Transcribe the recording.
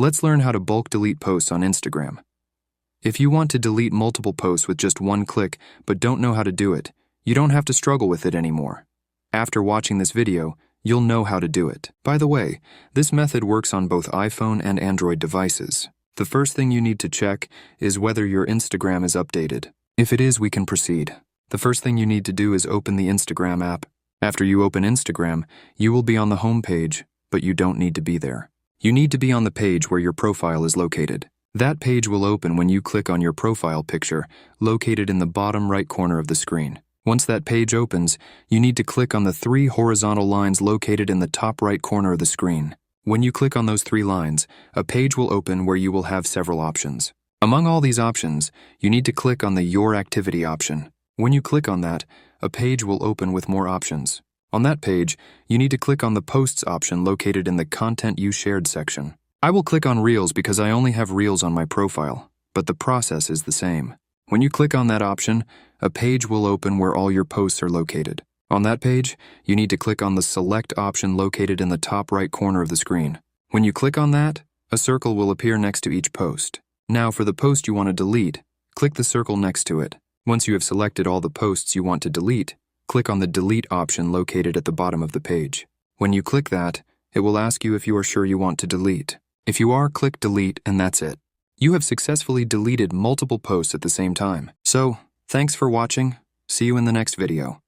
Let's learn how to bulk delete posts on Instagram. If you want to delete multiple posts with just one click but don't know how to do it, you don't have to struggle with it anymore. After watching this video, you'll know how to do it. By the way, this method works on both iPhone and Android devices. The first thing you need to check is whether your Instagram is updated. If it is, we can proceed. The first thing you need to do is open the Instagram app. After you open Instagram, you will be on the home page, but you don't need to be there. You need to be on the page where your profile is located. That page will open when you click on your profile picture, located in the bottom right corner of the screen. Once that page opens, you need to click on the 3 horizontal lines located in the top right corner of the screen. When you click on those 3 lines, a page will open where you will have several options. Among all these options, you need to click on the Your Activity option. When you click on that, a page will open with more options. On that page, you need to click on the Posts option located in the Content You Shared section. I will click on Reels because I only have Reels on my profile, but the process is the same. When you click on that option, a page will open where all your posts are located. On that page, you need to click on the Select option located in the top right corner of the screen. When you click on that, a circle will appear next to each post. Now for the post you want to delete, click the circle next to it. Once you have selected all the posts you want to delete, click on the Delete option located at the bottom of the page. When you click that, it will ask you if you are sure you want to delete. If you are, click Delete and that's it. You have successfully deleted multiple posts at the same time. So, thanks for watching. See you in the next video.